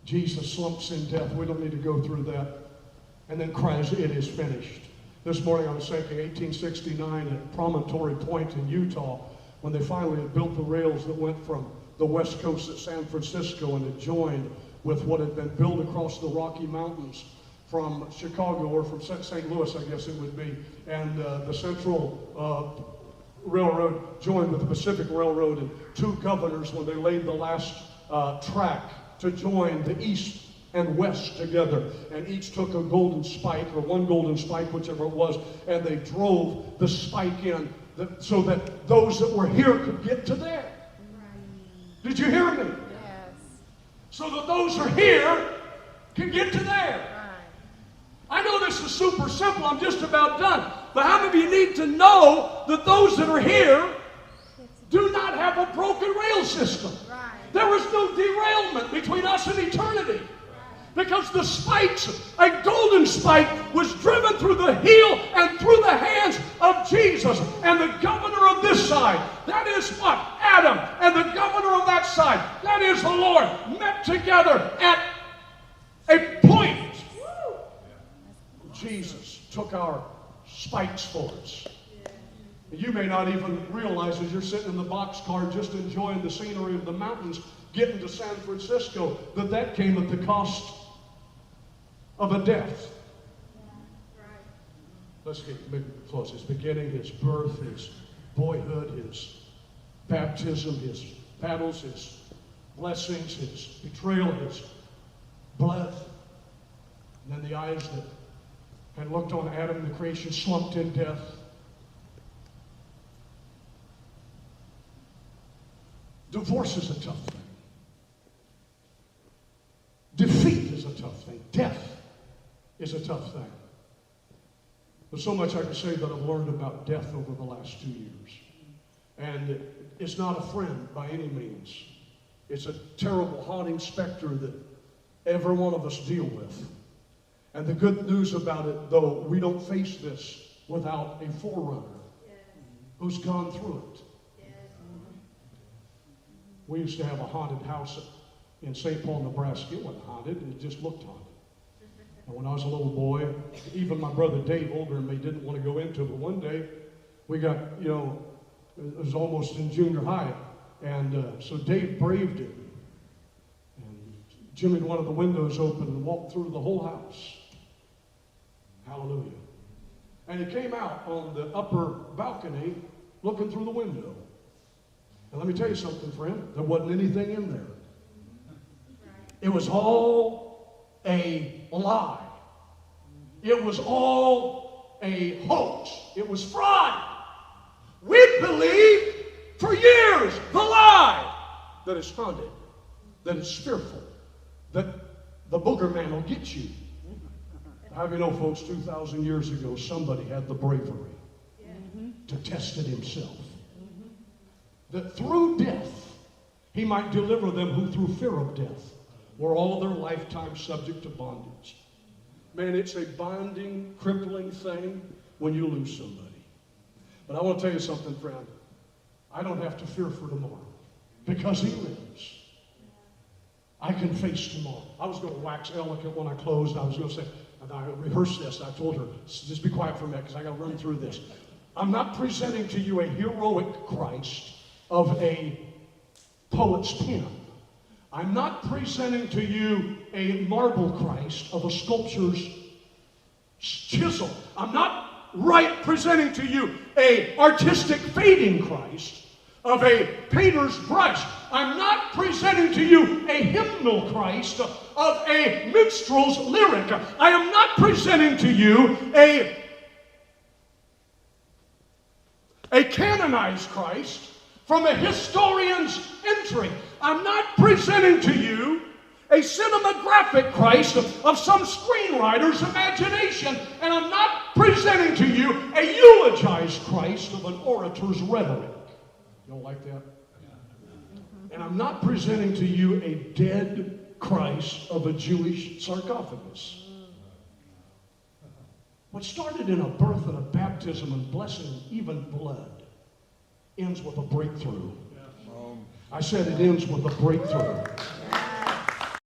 Jesus slumps in death. We don't need to go through that. And then cries, "It is finished." This morning I was thinking 1869 at Promontory Point in Utah, when they finally had built the rails that went from the west coast at San Francisco and it joined with what had been built across the Rocky Mountains from Chicago, or from St. Louis, I guess it would be, and the Central Railroad joined with the Pacific Railroad, and two governors, when they laid the last track to join the east and west together, and each took a golden spike, or one golden spike, whichever it was, and they drove the spike in so that those that were here could get to there. Right. Did you hear me? Yes. So that those who are here can get to there. Right. I know this is super simple. I'm just about done. But how many of you need to know that those that are here do not have a broken rail system? Right. There is no derailment between us and eternity. Because the spikes, a golden spike, was driven through the heel and through the hands of Jesus. And the governor of this side, that is what? Adam. And the governor of that side, that is the Lord, met together at a point. Jesus took our spikes for us. You may not even realize, as you're sitting in the boxcar just enjoying the scenery of the mountains, getting to San Francisco, that came at the cost of a death. Let's get close. His beginning, his birth, his boyhood, his baptism, his battles, his blessings, his betrayal, his blood. And then the eyes that had looked on Adam and the creation slumped in death. Divorce is a tough thing. Defeat is a tough thing. Death is a tough thing. There's so much I can say that I've learned about death over the last 2 years. And it's not a friend by any means. It's a terrible, haunting specter that every one of us deal with. And the good news about it, though, we don't face this without a forerunner who's gone through it. We used to have a haunted house in St. Paul, Nebraska. It wasn't haunted, it just looked haunted. And when I was a little boy, even my brother Dave, older than me, didn't want to go into it. But one day, we got, it was almost in junior high. And so Dave braved it. And Jimmy had one of the windows open and walked through the whole house. Hallelujah. And he came out on the upper balcony looking through the window. And let me tell you something, friend. There wasn't anything in there. It was all a lie. It was all a hoax. It was fraud. We believed for years the lie that it's haunted, that it's fearful, that the booger man will get you. How do you know, folks, 2,000 years ago, somebody had the bravery to test it himself. That through death, he might deliver them who through fear of death were all their lifetime subject to bondage. Man, it's a binding, crippling thing when you lose somebody. But I want to tell you something, friend. I don't have to fear for tomorrow because he lives. I can face tomorrow. I was going to wax eloquent when I closed. I was going to say, and I rehearsed this. I told her, just be quiet for a minute because I got to run through this. I'm not presenting to you a heroic Christ of a poet's pen. I'm not presenting to you a marble Christ of a sculptor's chisel. I'm not presenting to you a artistic fading Christ of a painter's brush. I'm not presenting to you a hymnal Christ of a minstrel's lyric. I am not presenting to you a canonized Christ from a historian's entry. I'm not presenting to you a cinematographic Christ of some screenwriter's imagination, and I'm not presenting to you a eulogized Christ of an orator's rhetoric. You don't like that? And I'm not presenting to you a dead Christ of a Jewish sarcophagus. What started in a birth and a baptism and blessing, even blood, ends with a breakthrough. I said it ends with a breakthrough.